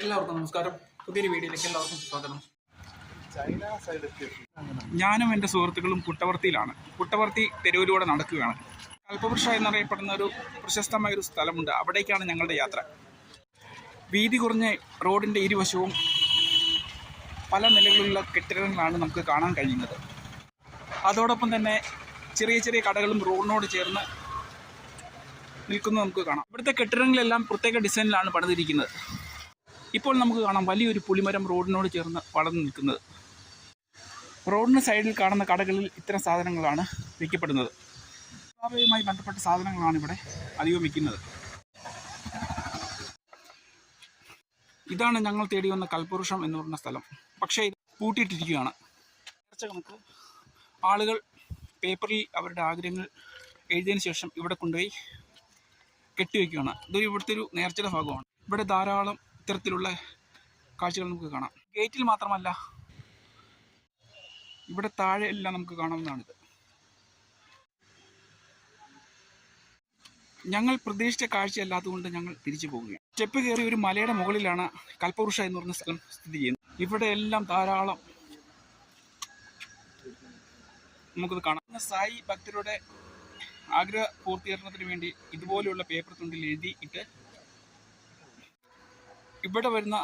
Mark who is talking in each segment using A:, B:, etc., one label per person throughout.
A: എല്ലാവർക്കും നമസ്കാരം. പുതിയൊരു വീഡിയോയിലേക്ക് എല്ലാവർക്കും സ്വാഗതം. ഞാനും എൻ്റെ സുഹൃത്തുക്കളും പുട്ടവർത്തിയിലാണ്. പുട്ടവർത്തി തെരുവിലൂടെ നടക്കുകയാണ്. കൽപ്പവൃക്ഷ എന്നറിയപ്പെടുന്ന ഒരു പ്രശസ്തമായൊരു സ്ഥലമുണ്ട്. അവിടേക്കാണ് ഞങ്ങളുടെ യാത്ര. വീതി കുറഞ്ഞ റോഡിൻ്റെ ഇരുവശവും പല നിലകളിലുള്ള കെട്ടിടങ്ങളാണ് നമുക്ക് കാണാൻ കഴിയുന്നത്. അതോടൊപ്പം തന്നെ ചെറിയ ചെറിയ കടകളും റോഡിനോട് ചേർന്ന് നിൽക്കുന്നത് നമുക്ക് കാണാം. ഇവിടുത്തെ കെട്ടിടങ്ങളെല്ലാം പ്രത്യേക ഡിസൈനിലാണ് പണിതിരിക്കുന്നത്. ഇപ്പോൾ നമുക്ക് കാണാം വലിയൊരു പുളിമരം റോഡിനോട് ചേർന്ന് വളർന്നു നിൽക്കുന്നത്. റോഡിന് സൈഡിൽ കാണുന്ന കടകളിൽ ഇത്തരം സാധനങ്ങളാണ് വിൽക്കപ്പെടുന്നത്. അവയുമായി ബന്ധപ്പെട്ട സാധനങ്ങളാണ് ഇവിടെ അധികം വിൽക്കുന്നത്. ഇതാണ് ഞങ്ങൾ തേടി വന്ന കൽപ്പവൃക്ഷം എന്ന് പറഞ്ഞ സ്ഥലം. പക്ഷേ ഇത് പൂട്ടിയിട്ടിരിക്കുകയാണ്. നേർച്ച കണക്ക് ആളുകൾ പേപ്പറിൽ അവരുടെ ആഗ്രഹങ്ങൾ എഴുതിയതിന് ശേഷം ഇവിടെ കൊണ്ടുപോയി കെട്ടിവെക്കുകയാണ്. ഇതൊരു ഇവിടുത്തെ ഒരു നേർച്ചയുടെ ഭാഗമാണ്. ഇവിടെ ധാരാളം ഇത്തരത്തിലുള്ള കാഴ്ചകൾ നമുക്ക് കാണാം. ഗേറ്റിൽ മാത്രമല്ല, ഇവിടെ താഴെ എല്ലാം നമുക്ക് കാണാവുന്നതാണിത്. ഞങ്ങൾ പ്രതീക്ഷിച്ച കാഴ്ചയല്ലാത്തതുകൊണ്ട് ഞങ്ങൾ തിരിച്ചു പോവുകയാണ്. സ്റ്റെപ്പ് കയറി ഒരു മലയുടെ മുകളിലാണ് കൽപ്പവൃക്ഷ എന്ന് പറഞ്ഞ സ്ഥലം സ്ഥിതി ചെയ്യുന്നത്. ഇവിടെ എല്ലാം ധാരാളം നമുക്കത് കാണാം. സായി ഭക്തരുടെ ആഗ്രഹ പൂർത്തീകരണത്തിന് വേണ്ടി ഇതുപോലെയുള്ള പേപ്പർ തുണ്ടിൽ എഴുതിയിട്ട് ഇവിടെ വരുന്ന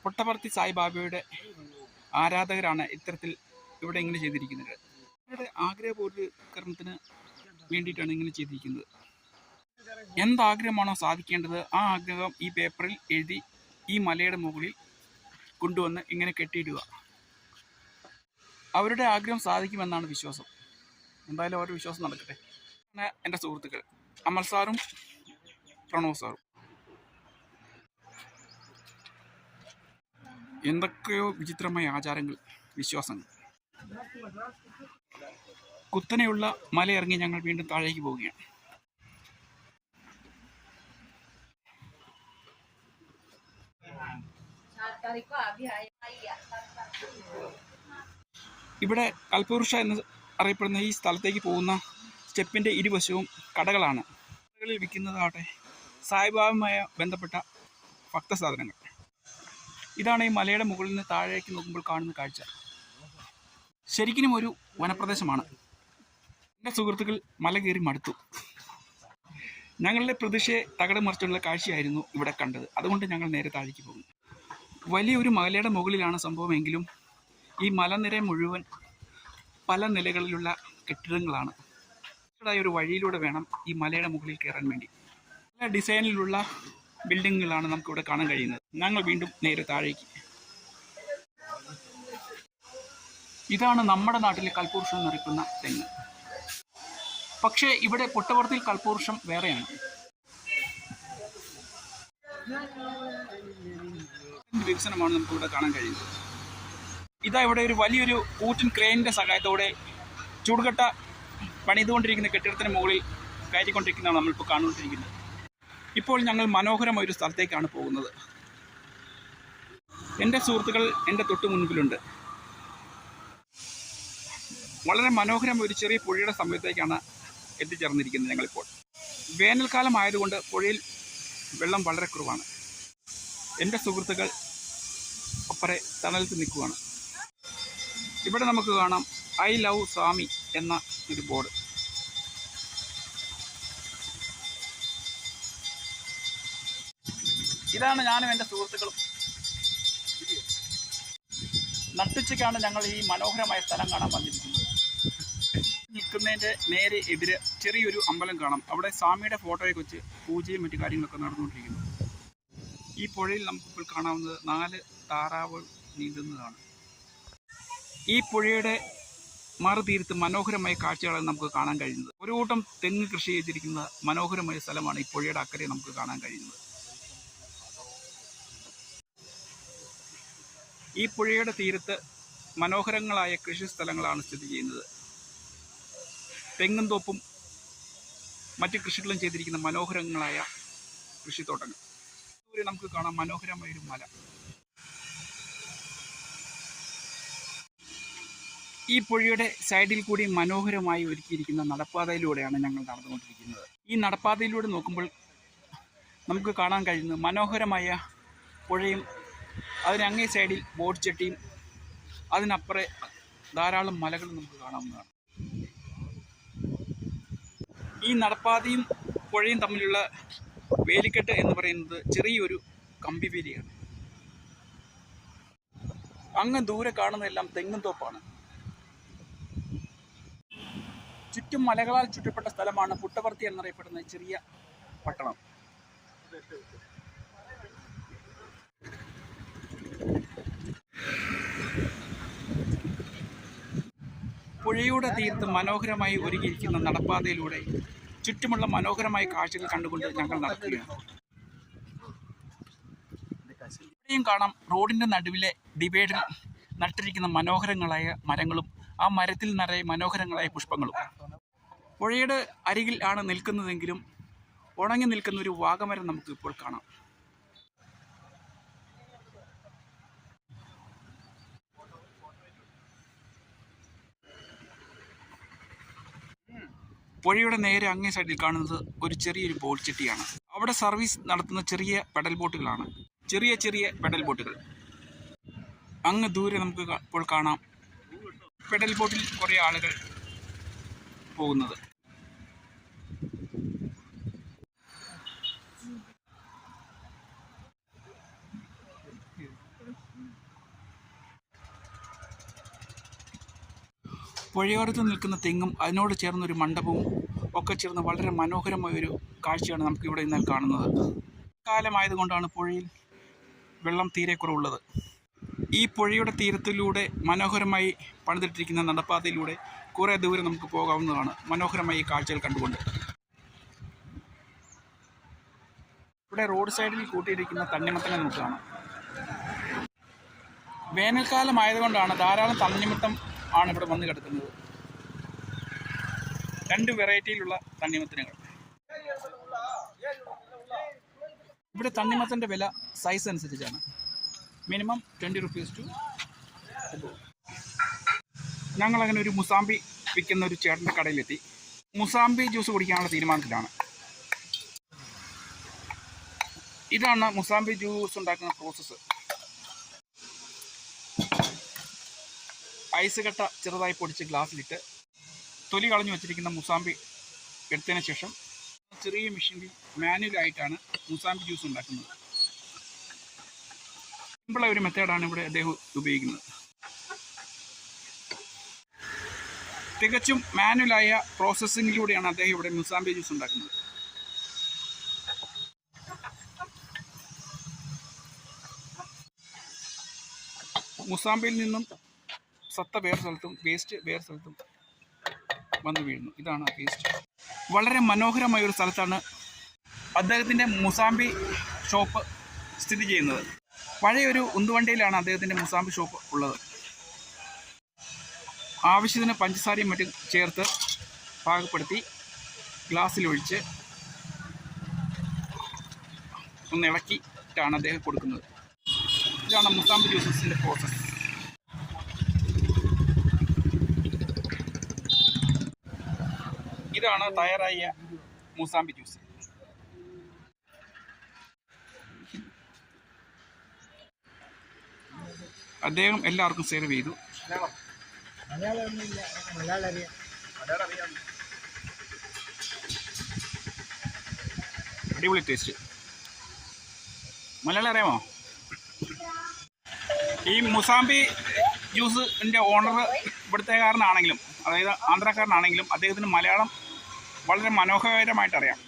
A: പുട്ടവർത്തി സായിബാബയുടെ ആരാധകരാണ് ഇത്തരത്തിൽ ഇവിടെ ഇങ്ങനെ ചെയ്തിരിക്കുന്നത്. ഇവരുടെ ആഗ്രഹ പൂർത്തീകരണത്തിന് വേണ്ടിയിട്ടാണ് ഇങ്ങനെ ചെയ്തിരിക്കുന്നത്. എന്താഗ്രഹമാണോ സാധിക്കേണ്ടത് ആ ആഗ്രഹം ഈ പേപ്പറിൽ എഴുതി ഈ മലയുടെ മുകളിൽ കൊണ്ടുവന്ന് ഇങ്ങനെ കെട്ടിയിടുക. അവരുടെ ആഗ്രഹം സാധിക്കുമെന്നാണ് വിശ്വാസം. എന്തായാലും അവരുടെ വിശ്വാസം നടക്കട്ടെ. എൻ്റെ സുഹൃത്തുക്കൾ അമൽ സാറും പ്രണവ് സാറും. എന്തൊക്കെയോ വിചിത്രമായ ആചാരങ്ങൾ, വിശ്വാസങ്ങൾ. കുത്തനെയുള്ള മലയിറങ്ങി ഞങ്ങൾ വീണ്ടും താഴേക്ക് പോവുകയാണ്. ഇവിടെ കൽപ്പവൃക്ഷ എന്ന് അറിയപ്പെടുന്ന ഈ സ്ഥലത്തേക്ക് പോകുന്ന സ്റ്റെപ്പിൻ്റെ ഇരുവശവും കടകളാണ്. കടകളിൽ വിൽക്കുന്നതാവട്ടെ സായിബാബയുമായി ബന്ധപ്പെട്ട ഭക്തസാധനങ്ങൾ. ഇതാണ് ഈ മലയുടെ മുകളിൽ നിന്ന് താഴേക്ക് നോക്കുമ്പോൾ കാണുന്ന കാഴ്ച. ശരിക്കും ഒരു വനപ്രദേശമാണ്. എൻ്റെ സുഹൃത്തുക്കൾ മല കയറി മടുത്തു. ഞങ്ങളുടെ പ്രതീക്ഷയെ തകിടം മറിച്ചുള്ള കാഴ്ചയായിരുന്നു ഇവിടെ കണ്ടത്. അതുകൊണ്ട് ഞങ്ങൾ നേരെ താഴേക്ക് പോകും. വലിയൊരു മലയുടെ മുകളിലാണ് സംഭവമെങ്കിലും ഈ മലനിര മുഴുവൻ പല നിലകളിലുള്ള കെട്ടിടങ്ങളാണ്. ഒരു വഴിയിലൂടെ വേണം ഈ മലയുടെ മുകളിൽ കയറാൻ വേണ്ടി. പല ഡിസൈനിലുള്ള ബിൽഡിങ്ങുകളാണ് നമുക്കിവിടെ കാണാൻ കഴിയുന്നത്. ഞങ്ങൾ വീണ്ടും നേരെ താഴേക്ക്. ഇതാണ് നമ്മുടെ നാട്ടിലെ കൽപ്പവൃക്ഷം എന്നറിയപ്പെടുന്ന തെങ്ങ്. പക്ഷേ ഇവിടെ പുട്ടവർത്തിയിൽ കൽപ്പവൃക്ഷം വേറെയാണ്. വികസനമാണ് നമുക്കിവിടെ കാണാൻ കഴിയുന്നത്. ഇതാ ഇവിടെ ഒരു വലിയൊരു കൂറ്റൻ ക്രെയിനിൻ്റെ സഹായത്തോടെ ചൂടുകട്ട പണിതുകൊണ്ടിരിക്കുന്ന കെട്ടിടത്തിന് മുകളിൽ കയറ്റിക്കൊണ്ടിരിക്കുന്നതാണ് നമ്മളിപ്പോൾ കാണുകൊണ്ടിരിക്കുന്നത്. ഇപ്പോൾ ഞങ്ങൾ മനോഹരമായ ഒരു സ്ഥലത്തേക്കാണ് പോകുന്നത്. എൻ്റെ സുഹൃത്തുക്കൾ എൻ്റെ തൊട്ട് മുൻപിലുണ്ട്. വളരെ മനോഹരമായ ഒരു ചെറിയ പുഴയുടെ സമയത്തേക്കാണ് എത്തിച്ചേർന്നിരിക്കുന്നത് ഞങ്ങളിപ്പോൾ. വേനൽക്കാലം ആയതുകൊണ്ട് പുഴയിൽ വെള്ളം വളരെ കുറവാണ്. എൻ്റെ സുഹൃത്തുക്കൾ ഒപ്പരെ തണലത്ത് നിൽക്കുകയാണ്. ഇവിടെ നമുക്ക് കാണാം ഐ ലവ് സ്വാമി എന്ന ഒരു ബോർഡ്. ഇതാണ് ഞാനും എൻ്റെ സുഹൃത്തുക്കളും. നട്ടുച്ചയ്ക്കാണ് ഞങ്ങൾ ഈ മനോഹരമായ സ്ഥലം കാണാൻ വന്നിരിക്കുന്നത്. നിൽക്കുന്നതിൻ്റെ നേരെ എതിരെ ചെറിയൊരു അമ്പലം കാണാം. അവിടെ സ്വാമിയുടെ ഫോട്ടോയെ വെച്ച് പൂജയും മറ്റു കാര്യങ്ങളൊക്കെ നടന്നുകൊണ്ടിരിക്കുന്നു. ഈ പുഴയിൽ നമുക്കിപ്പോൾ കാണാവുന്നത് 4 താറാവുകൾ നീന്തുന്നതാണ്. ഈ പുഴയുടെ മറുതീരത്ത് മനോഹരമായ കാഴ്ചകളാണ് നമുക്ക് കാണാൻ കഴിയുന്നത്. ഒരു കൂട്ടം തെങ്ങ് കൃഷി ചെയ്തിരിക്കുന്ന മനോഹരമായ സ്ഥലമാണ് ഈ പുഴയുടെ അക്കരെ നമുക്ക് കാണാൻ കഴിയുന്നത്. ഈ പുഴയുടെ തീരത്ത് മനോഹരങ്ങളായ കൃഷി സ്ഥലങ്ങളാണ് സ്ഥിതി ചെയ്യുന്നത്. തെങ്ങും തോപ്പും മറ്റ് കൃഷികളും ചെയ്തിരിക്കുന്ന മനോഹരങ്ങളായ കൃഷിത്തോട്ടങ്ങൾ. ദൂരെ നമുക്ക് കാണാം മനോഹരമായൊരു മല. ഈ പുഴയുടെ സൈഡിൽ കൂടി മനോഹരമായി ഒരുക്കിയിരിക്കുന്ന നടപ്പാതയിലൂടെയാണ് ഞങ്ങൾ നടന്നുകൊണ്ടിരിക്കുന്നത്. ഈ നടപ്പാതയിലൂടെ നോക്കുമ്പോൾ നമുക്ക് കാണാൻ കഴിയുന്നത് മനോഹരമായ പുഴയും അതിനങ്ങേ സൈഡിൽ ബോട്ട് ചട്ടിയും അതിനപ്പുറേ ധാരാളം മലകളും നമുക്ക് കാണാവുന്നതാണ്. ഈ നടപ്പാതയും പുഴയും തമ്മിലുള്ള വേലിക്കെട്ട് എന്ന് പറയുന്നത് ചെറിയൊരു കമ്പിവേലിയാണ്. അങ്ങ് ദൂരെ കാണുന്നതെല്ലാം തെങ്ങും തോപ്പാണ്. ചുറ്റും മലകളാൽ ചുറ്റപ്പെട്ട സ്ഥലമാണ് പുട്ടപർത്തി എന്നറിയപ്പെടുന്ന ചെറിയ പട്ടണം. പുഴയുടെ തീരത്ത് മനോഹരമായി ഒരുക്കിയിരിക്കുന്ന നടപ്പാതയിലൂടെ ചുറ്റുമുള്ള മനോഹരമായ കാഴ്ചകൾ കണ്ടുകൊണ്ട് ഞങ്ങൾ നടക്കുകയാണ്. ഇവിടെയും കാണാം റോഡിൻ്റെ നടുവിലെ ഡിവൈഡറിൽ നട്ടിരിക്കുന്ന മനോഹരങ്ങളായ മരങ്ങളും ആ മരത്തിൽ നിറയെ മനോഹരങ്ങളായ പുഷ്പങ്ങളും. പുഴയുടെ അരികിൽ ആണ് നിൽക്കുന്നതെങ്കിലും ഉണങ്ങി നിൽക്കുന്ന ഒരു വാഗമരം നമുക്ക് ഇപ്പോൾ കാണാം. പുഴയുടെ നേരെ അങ്ങേ സൈഡിൽ കാണുന്നത് ഒരു ചെറിയൊരു ബോട്ട് ചെട്ടിയാണ്. അവിടെ സർവീസ് നടത്തുന്ന ചെറിയ പെഡൽ ബോട്ടുകളാണ്, ചെറിയ ചെറിയ പെഡൽ ബോട്ടുകൾ. അങ്ങ് ദൂരെ നമുക്ക് ഇപ്പോൾ കാണാം പെഡൽ ബോട്ടിൽ കുറേ ആളുകൾ പോകുന്നത്. പുഴയോരത്ത് നിൽക്കുന്ന തെങ്ങും അതിനോട് ചേർന്നൊരു മണ്ഡപവും ഒക്കെ ചേർന്ന് വളരെ മനോഹരമായൊരു കാഴ്ചയാണ് നമുക്ക് ഇവിടെ നിന്നാൽ കാണുന്നത്. കാലമായതുകൊണ്ടാണ് പുഴയിൽ വെള്ളം തീരെ കുറവുള്ളത്. ഈ പുഴയുടെ തീരത്തിലൂടെ മനോഹരമായി പണിതിട്ടിരിക്കുന്ന നടപ്പാതയിലൂടെ കുറേ ദൂരം നമുക്ക് പോകാവുന്നതാണ് മനോഹരമായി ഈ കാഴ്ചകൾ കണ്ടുകൊണ്ട്. ഇവിടെ റോഡ് സൈഡിൽ കൂട്ടിയിരിക്കുന്ന തണ്ണിമത്തനെ നമുക്ക് കാണാം. വേനൽക്കാലമായതുകൊണ്ടാണ് ധാരാളം തണ്ണിമത്തം ആണ് ഇവിടെ വന്ന് കിടക്കുന്നത്. 2 വെറൈറ്റിയിലുള്ള തണ്ണിമത്തനുകൾ. ഇവിടെ തണ്ണിമത്തൻ്റെ വില സൈസ് അനുസരിച്ചാണ്. മിനിമം 20 rupees ടു. ഞങ്ങളങ്ങനെ ഒരു മുസാമ്പി വിൽക്കുന്ന ഒരു ചേട്ടൻ്റെ കടയിലെത്തി. മുസാമ്പി ജ്യൂസ് കുടിക്കാനുള്ള തീരുമാനത്തിലാണ്. ഇതാണ് മുസാമ്പി ജ്യൂസ് ഉണ്ടാക്കുന്ന പ്രോസസ്സ്. ഐസ് കട്ട ചെറുതായി പൊടിച്ച് ഗ്ലാസ്സിലിട്ട് തൊലി കളഞ്ഞു വെച്ചിരിക്കുന്ന മുസാമ്പി എടുത്തതിന് ശേഷം ചെറിയ മെഷീനിൽ മാനുവലായിട്ടാണ് മുസാമ്പി ജ്യൂസ് ഉണ്ടാക്കുന്നത്. സിമ്പിളായ ഒരു മെത്തേഡാണ് ഇവിടെ അദ്ദേഹം ഉപയോഗിക്കുന്നത്. തികച്ചും മാനുവലായ പ്രോസസ്സിങ്ങിലൂടെയാണ് അദ്ദേഹം ഇവിടെ മുസാമ്പി ജ്യൂസ് ഉണ്ടാക്കുന്നത്. മുസാമ്പിയിൽ നിന്നും സത്ത വേറെ സ്ഥലത്തും വേസ്റ്റ് വേറെ സ്ഥലത്തും വന്ന് വീഴുന്നു. ഇതാണ് ആ വേസ്റ്റ്. വളരെ മനോഹരമായ ഒരു സ്ഥലത്താണ് അദ്ദേഹത്തിൻ്റെ മുസാമ്പി ഷോപ്പ് സ്ഥിതി ചെയ്യുന്നത്. പഴയൊരു ഉന്തുവണ്ടിയിലാണ് അദ്ദേഹത്തിൻ്റെ മുസാമ്പി ഷോപ്പ് ഉള്ളത്. ആവശ്യത്തിന് പഞ്ചസാരയും മറ്റും ചേർത്ത് പാകപ്പെടുത്തി ഗ്ലാസ്സിലൊഴിച്ച് ഒന്ന് ഇളക്കിയിട്ടാണ് അദ്ദേഹം കൊടുക്കുന്നത്. ഇതാണ് മുസാമ്പി ജ്യൂസസിൻ്റെ പ്രോസസ്സ്. ഇതാണ് തയ്യാറായ മുസാമ്പി ജ്യൂസ്. അദ്ദേഹം എല്ലാവർക്കും സെർവ് ചെയ്തു. അടിപൊളി ടേസ്റ്റ്. മലയാളം അറിയാമോ? ഈ മുസാമ്പി ജ്യൂസിൻ്റെ ഓണർ ഇവിടുത്തേക്കാരനാണെങ്കിലും അതായത് ആന്ധ്രാക്കാരനാണെങ്കിലും അദ്ദേഹത്തിന് മലയാളം വളരെ മനോഹരമായിട്ട് അറിയാം.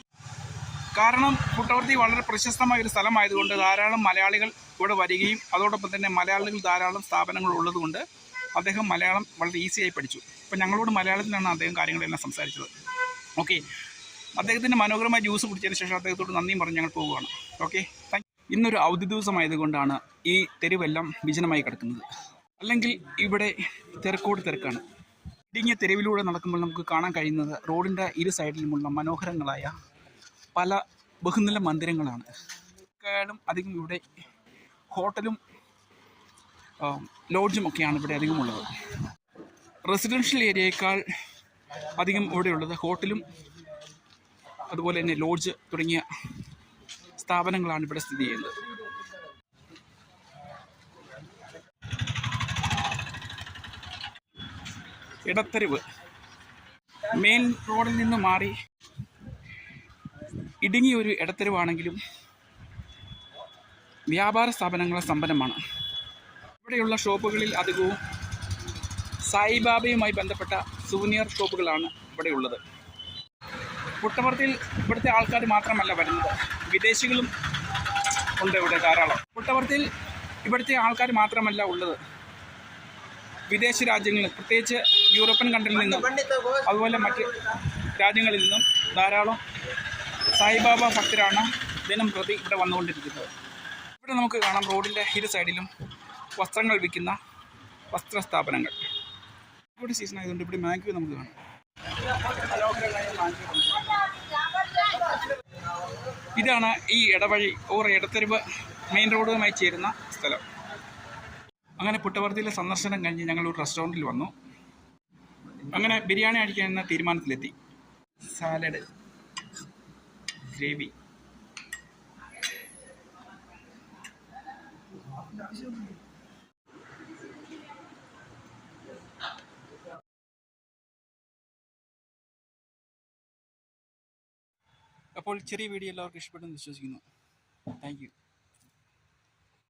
A: കാരണം പുട്ടപർത്തി വളരെ പ്രശസ്തമായ ഒരു സ്ഥലമായതുകൊണ്ട് ധാരാളം മലയാളികൾ ഇവിടെ വരികയും അതോടൊപ്പം തന്നെ മലയാളികൾ ധാരാളം സ്ഥാപനങ്ങൾ ഉള്ളതുകൊണ്ട് അദ്ദേഹം മലയാളം വളരെ ഈസിയായി പഠിച്ചു. ഇപ്പം ഞങ്ങളോട് മലയാളത്തിലാണ് അദ്ദേഹം കാര്യങ്ങളെല്ലാം സംസാരിച്ചത്. ഓക്കെ, അദ്ദേഹത്തിൻ്റെ മനോഹരമായ ജ്യൂസ് കുടിച്ചതിന് ശേഷം അദ്ദേഹത്തോട് നന്ദിയും പറഞ്ഞ് ഞങ്ങൾ പോവുകയാണ്. Okay, thank you. ഇന്നൊരു അവധി ദിവസമായതുകൊണ്ടാണ് ഈ തെരുവെല്ലാം വിജനമായി കിടക്കുന്നത്. അല്ലെങ്കിൽ ഇവിടെ തിരക്കോട് തിരക്കാണ്. ഇടുങ്ങിയ തെരുവിലൂടെ നടക്കുമ്പോൾ നമുക്ക് കാണാൻ കഴിയുന്നത് റോഡിൻ്റെ ഇരു സൈഡിലുമുള്ള മനോഹരങ്ങളായ പല ബഹുനില മന്ദിരങ്ങളാണ്. അധികം ഇവിടെ ഹോട്ടലും ലോഡ്ജും ഒക്കെയാണ് ഇവിടെ അധികമുള്ളത്. റെസിഡൻഷ്യൽ ഏരിയയേക്കാൾ അധികം ഇവിടെയുള്ളത് ഹോട്ടലും അതുപോലെ തന്നെ ലോഡ്ജ് തുടങ്ങിയ സ്ഥാപനങ്ങളാണ് ഇവിടെ സ്ഥിതി ചെയ്യുന്നത്. ഇടത്തെരുവ് മെയിൻ റോഡിൽ നിന്ന് മാറി ഇടുങ്ങിയൊരു ഇടത്തെരുവാണെങ്കിലും വ്യാപാര സ്ഥാപനങ്ങളെ സമ്പന്നമാണ്. ഇവിടെയുള്ള ഷോപ്പുകളിൽ അധികവും സായിബാബയുമായി ബന്ധപ്പെട്ട സുവനിയർ ഷോപ്പുകളാണ് ഇവിടെയുള്ളത്. പുട്ടപർത്തിയിൽ ഇവിടുത്തെ ആൾക്കാർ മാത്രമല്ല വരുന്നത്, വിദേശികളും ഉണ്ട് ഇവിടെ ധാരാളം. പുട്ടപർത്തിയിൽ ഇവിടുത്തെ ആൾക്കാർ മാത്രമല്ല ഉള്ളത്, വിദേശ രാജ്യങ്ങളിൽ, പ്രത്യേകിച്ച് യൂറോപ്യൻ കൺട്രിയിൽ നിന്നും അതുപോലെ മറ്റ് രാജ്യങ്ങളിൽ നിന്നും ധാരാളം സായിബാബ ഭക്തരാണ് ദിനം പ്രതി ഇവിടെ വന്നുകൊണ്ടിരിക്കുന്നത്. ഇവിടെ നമുക്ക് കാണാം റോഡിൻ്റെ ഇരു സൈഡിലും വസ്ത്രങ്ങൾ വിൽക്കുന്ന വസ്ത്ര സ്ഥാപനങ്ങൾ. ഇവിടെ സീസൺ ആയതുകൊണ്ട് ഇവിടെ മാംഗോ നമുക്ക് കാണാം. ഇതാണ് ഈ ഇടവഴി ഓർ ഇടത്തെരുവ് മെയിൻ റോഡുമായി ചേരുന്ന സ്ഥലം. അങ്ങനെ പുട്ടപർത്തിയിലെ സന്ദർശനം കഴിഞ്ഞ് ഞങ്ങൾ ഒരു റെസ്റ്റോറൻറ്റിൽ വന്നു. അങ്ങനെ ബിരിയാണി അടിക്കാൻ എന്ന തീരുമാനത്തിലെത്തി. സാലഡ്, ഗ്രേവി, അപ്പോൾ ചെറിയ വീഡിയോ എല്ലാവർക്കും ഇഷ്ടപ്പെട്ടെന്ന് വിശ്വസിക്കുന്നു. Thank you.